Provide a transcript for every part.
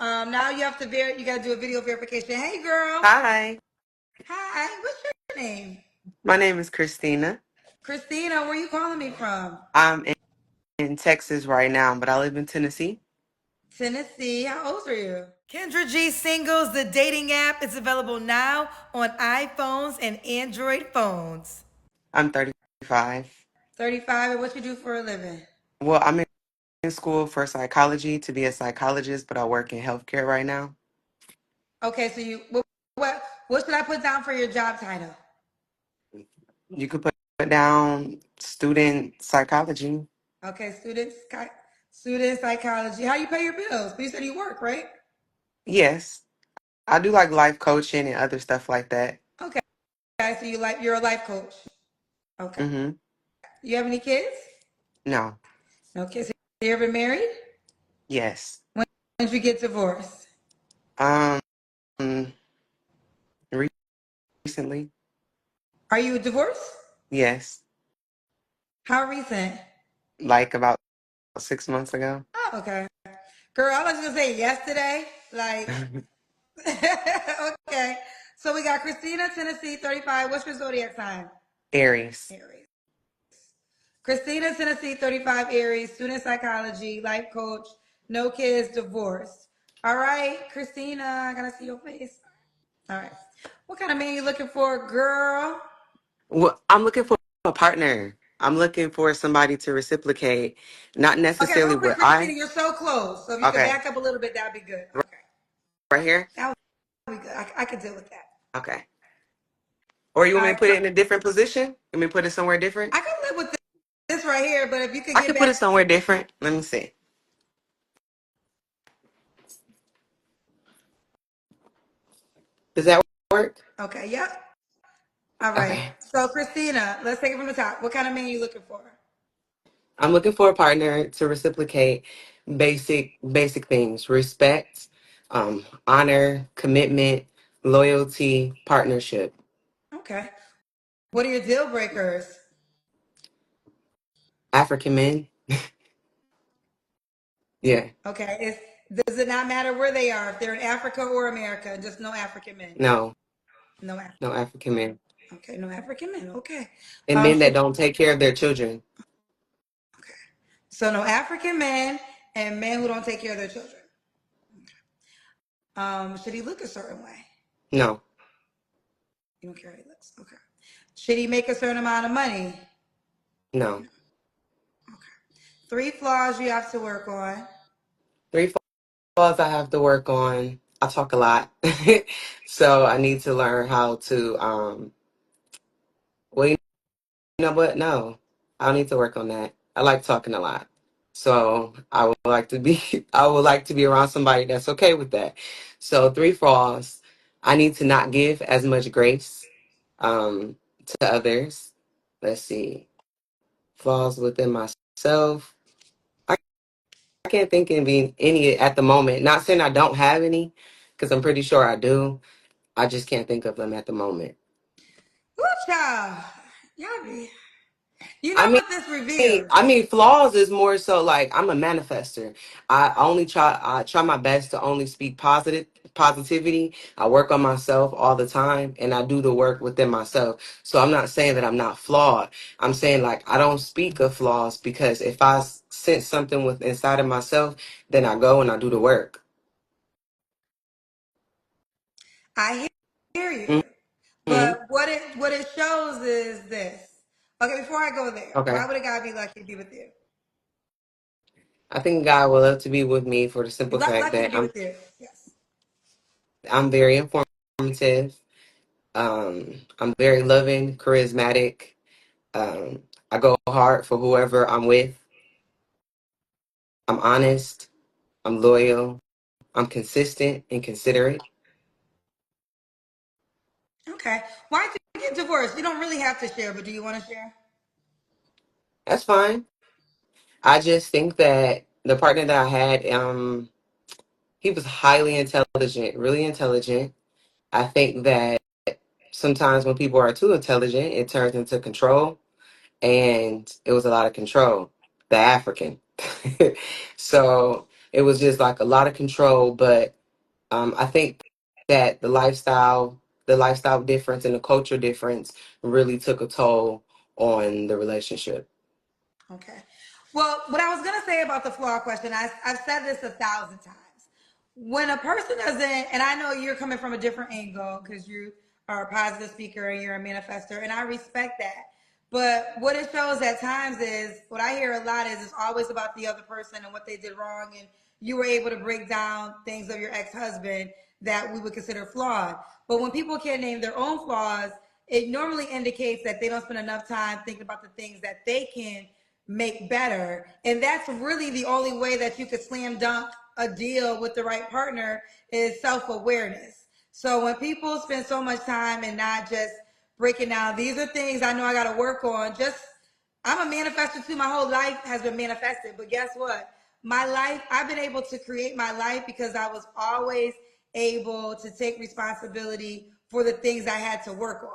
Now you have to you gotta do a video verification. Hey girl. Hi, Hi, what's your name? my name is Christina. Christina, where you calling me from? I'm in Texas right now, but I live in Tennessee. Tennessee. How old are you? Kendra G Singles, the dating app, is available now on iPhones and Android phones. I'm 35. 35, and what you do for a living? Well, I'm in school for psychology to be a psychologist, but I work in healthcare right now. Okay, so what should I put down for your job title? You could put down student psychology. Okay, student psychology. How you pay your bills? But you said you work, right? Yes, I do like life coaching and other stuff like that. Okay, so you're a life coach. Okay. Mm-hmm. You have any kids? No. Okay, so you ever married? Yes. When did you get divorced? Um, recently. Are you divorced? Yes. How recent? Like about 6 months ago. Oh, okay. Girl, I was just gonna say yesterday. Like, okay. So we got Christina, Tennessee, 35. What's your zodiac sign? Aries. Aries. Christina, Tennessee, 35, Aries, student psychology, life coach, no kids, divorced. All right, Christina, I gotta see your face. All right. What kind of man you looking for, girl? Well, I'm looking for a partner. I'm looking for somebody to reciprocate, not Okay, necessarily real quick, what Christina, you're so close. So if you could okay, back up a little bit, that'd be good. Okay. right here. That would be good. I could deal with that. Okay. Or you All want me to right. put it in a different position? You want me to put it somewhere different? I can live with this right here, but if you could I get can put it back. somewhere different. Let me see. Does that work? Okay, yep. All right. Okay. So Christina, let's take it from the top. What kind of man you looking for? I'm looking for a partner to reciprocate basic things: respect, honor, commitment, loyalty, partnership. Okay. What are your deal breakers? African men. Yeah. Okay. Does it not matter where they are, if they're in Africa or America? Just no African men. No. No African. No African men. Okay, no African men. Okay. And men that Should don't take care of their children. okay. So no African men and men who don't take care of their children. Should he look a certain way? No. You don't care how he looks. Okay. Should he make a certain amount of money? No. Okay. Three flaws you have to work on. Three flaws I have to work on. I talk a lot. So I need to learn how to well, you know what? No. I don't need to work on that. I like talking a lot. So I would like to be I would like to be around somebody that's okay with that. So three flaws. I need to not give as much grace um to others. Let's see. Flaws within myself. I can't think of any at the moment. Not saying I don't have any, because I'm pretty sure I do. I just can't think of them at the moment. Ooh, child. Y'all be. You I know mean, what this reveals? flaws is more so like I'm a manifester. I try my best to only speak positivity. I work on myself all the time, and I do the work within myself. So I'm not saying that I'm not flawed. I'm saying like I don't speak of flaws because if I sense something with inside of myself, then I go and I do the work. I hear you. Hmm. But what it shows is this. Okay, before I go there, Okay. why would a guy be lucky to be with you? I think God will love to be with me for the simple fact Lucky to that be with you. Yes. I'm very informative. I'm very loving, charismatic. I go hard for whoever I'm with. I'm honest. I'm loyal. I'm consistent and considerate. Okay. Why did you get divorced? You don't really have to share, but do you want to share? That's fine. I just think that the partner that I had, he was highly intelligent, really intelligent. I think that sometimes when people are too intelligent, it turns into control, and it was a lot of control. The African. So It was just like a lot of control. But I think that the lifestyle difference and the culture difference really took a toll on the relationship. Okay. Well, what I was going to say about the flaw question, I've said this 1,000 times. When a person doesn't, and I know you're coming from a different angle because you are a positive speaker and you're a manifester, and I respect that. But what it shows at times is what I hear a lot is it's always about the other person and what they did wrong. And you were able to break down things of your ex husband that we would consider flawed. But when people can't name their own flaws, it normally indicates that they don't spend enough time thinking about the things that they can make better. And that's really the only way that you could slam dunk a deal with the right partner is self-awareness. So when people spend so much time and not just breaking down, these are things I know I got to work on. Just, I'm a manifester too. My whole life has been manifested. But guess what? My life, I've been able to create my life because I was always able to take responsibility for the things I had to work on.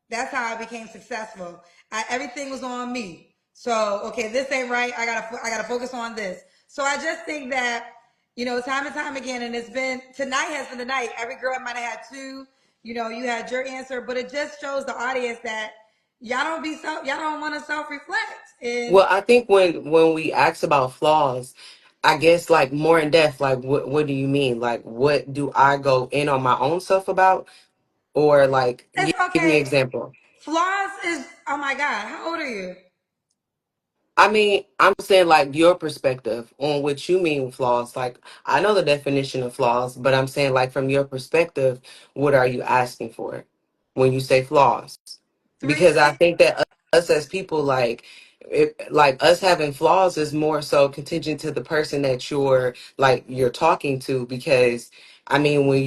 That's how I became successful. Everything was on me. So okay, this ain't right. I gotta focus on this. So I just think that time and time again, and it's been tonight has been the night. Every girl might have had two. You had your answer, but it just shows the audience that y'all don't want to self reflect. And Well, I think when we ask about flaws, I guess like more in depth, like what do you mean? Like what do I go in on my own stuff about, or like it's give me an okay. example. Flaws is, oh my God, how old are you? I mean, I'm saying like your perspective on what you mean with flaws. Like I know the definition of flaws, but I'm saying like from your perspective, what are you asking for when you say flaws? Three Because I things. think that us as people, like us having flaws is more so contingent to the person that you're talking to. Because I mean, when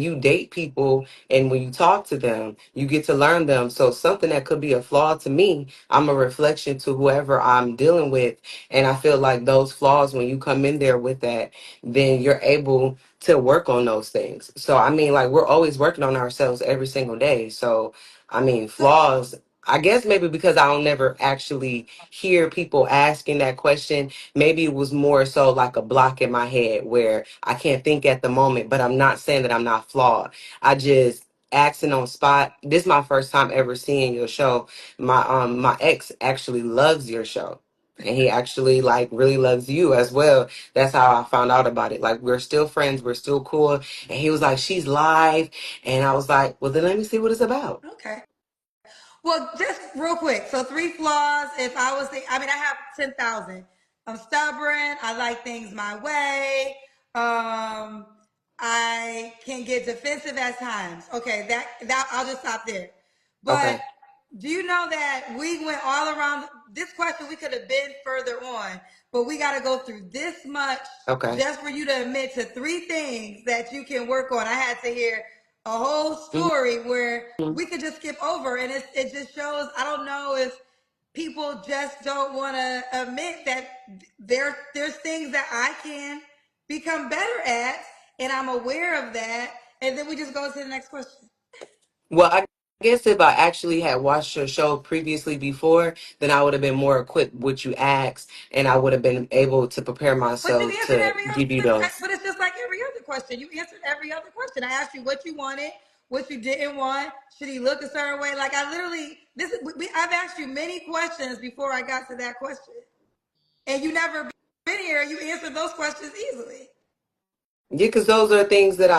you date people and when you talk to them, you get to learn them. So something that could be a flaw to me, I'm a reflection to whoever I'm dealing with. And I feel like those flaws, when you come in there with that, then you're able to work on those things. So I mean, like we're always working on ourselves every single day. So I mean, So flaws. I guess maybe because I don't never actually hear people asking that question, maybe it was more so like a block in my head where I can't think at the moment, but I'm not saying that I'm not flawed. I just asking on spot. This is my first time ever seeing your show. My ex actually loves your show. And he actually like really loves you as well. That's how I found out about it. Like we're still friends, we're still cool. And he was like, she's live. And I was like, well then let me see what it's about. okay. Well, just real quick. So three flaws. If I was, I mean, I have 10,000. I'm stubborn. I like things my way. Um, I can get defensive at times. Okay, that I'll just stop there. But Okay. do you know that we went all around this question? We could have been further on, but we got to go through this much Okay. just for you to admit to three things that you can work on. I had to hear a whole story where Mhm. we could just skip over, and it just shows. I don't know if people just don't want to admit that there's things that I can become better at, and I'm aware of that. And then we just go to the next question. Well, I guess if I actually had watched your show previously before, then I would have been more equipped with what you asked, and I would have been able to prepare But you myself answered to every give you other. those. But it's just like every other question. You answered every other question. I asked you what you wanted, what you didn't want. Should he look a certain way? Like I literally, this is. I've asked you many questions before I got to that question, and you never been here. You answered those questions easily. Yeah, because those are the things that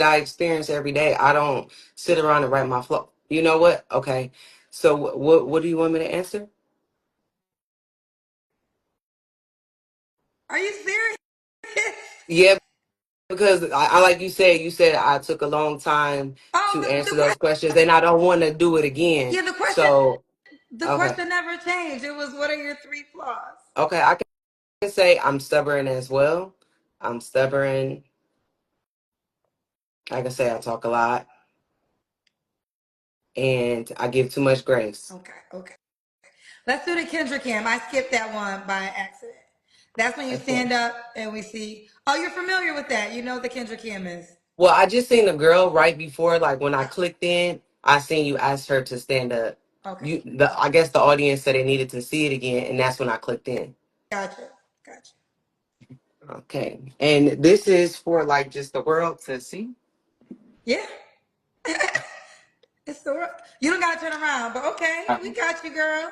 I experience every day. I don't sit around and write my flow. You know what? Okay. So what do you want me to answer? Are you serious? Yeah, because I like you said I took a long time Oh, to the answer those question. questions, and I don't want to do it again. Yeah, the question. So The okay, question never changed. It was, what are your three flaws? okay, I can say I'm stubborn as well. I'm stubborn. I can say I talk a lot, and I give too much grace. Okay, okay. Let's do the Kendra Cam. I skipped that one by accident. That's when you Okay. stand up and we see. Oh, you're familiar with that. You know what the Kendra Cam is. Well, I just seen a girl right before, like when I clicked in, I seen you ask her to stand up. Okay, I guess the audience said they needed to see it again, and that's when I clicked in. gotcha, gotcha. Okay. And this is for like just the world to see. Yeah. It's the world. You don't gotta turn around, but okay, we got you, girl.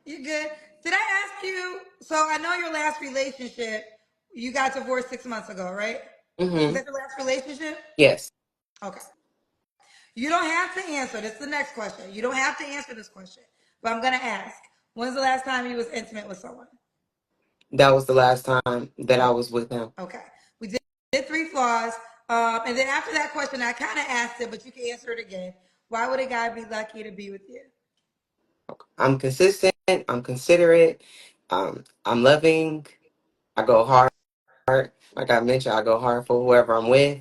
You good. Did I ask you? So I know your last relationship, you got divorced 6 months ago, right? Was Mm-hmm. that your last relationship? Yes. Okay. You don't have to answer. This is the next question. You don't have to answer this question, but I'm gonna ask. When's the last time you was intimate with someone? That was the last time that I was with him. Okay. We did three flaws. And then after that question, I kind of asked it, but you can answer it again. Why would a guy be lucky to be with you? I'm consistent. I'm considerate. I'm loving. I go hard. Like I mentioned, I go hard for whoever I'm with,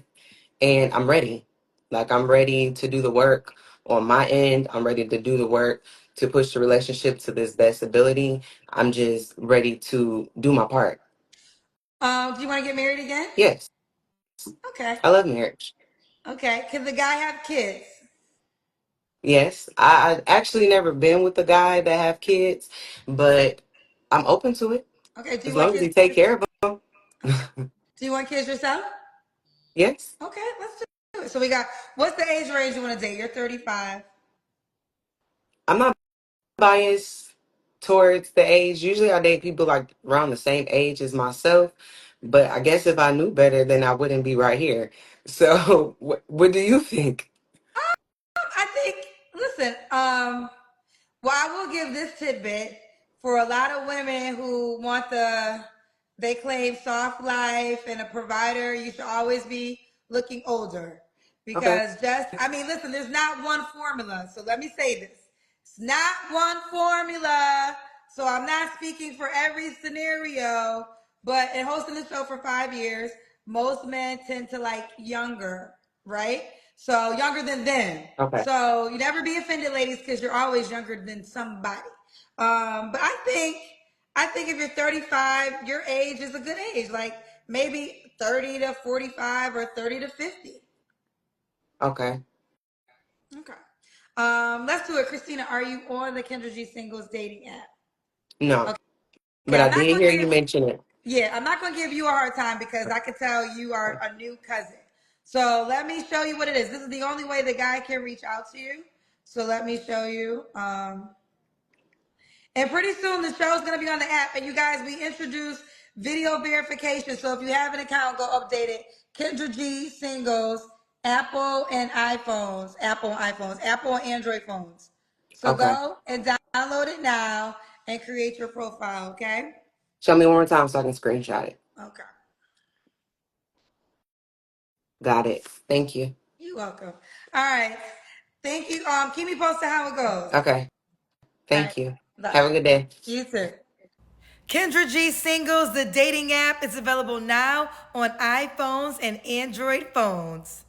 and I'm ready. Like I'm ready to do the work on my end. I'm ready to do the work to push the relationship to this best ability. I'm just ready to do my part. Do you want to get married again? Yes, Okay. I love marriage. Okay. Can the guy have kids? Yes, I actually never been with a guy that have kids, but I'm open to it Okay. Do as you want long as he kids? take care of them. Okay. Do you want kids yourself? Yes, Okay. Let's do it. So we got, what's the age range you want to date? You're 35. I'm not biased towards the age. Usually I date people like around the same age as myself, but I guess if I knew better, then I wouldn't be right here. So, what do you think? I think, listen, well, I will give this tidbit for a lot of women who want they claim soft life and a provider, you should always be looking older. Okay, Because I mean, listen, there's not one formula. So let me say this. It's not one formula. So I'm not speaking for every scenario, but in hosting the show for 5 years, most men tend to like younger, right? So younger than them. okay, So you never be offended, ladies, because you're always younger than somebody. But I think if you're 35, your age is a good age. Like maybe 30 to 45 or 30 to 50. okay. Okay. Let's do it. Christina, are you on the Kendra G Singles dating app? No, Okay. but I'm I not did gonna hear you give mention it. Yeah, I'm not gonna give you a hard time because I can tell you are a new cousin. So let me show you what it is. This is the only way the guy can reach out to you. So let me show you. And pretty soon the show's gonna be on the app. And you guys, we introduced video verification. So if you have an account, go update it. Kendra G Singles, Apple and iPhones, Apple and Android phones. So Okay, go and download it now and create your profile. Okay. show me one more time so I can screenshot it. Okay. Got it. Thank you. You're welcome. All right. Thank you. Keep me posted how it goes. Okay, All right. thank you. Bye. Have a good day. You too. Kendra G Singles, the dating app, is available now on iPhones and Android phones.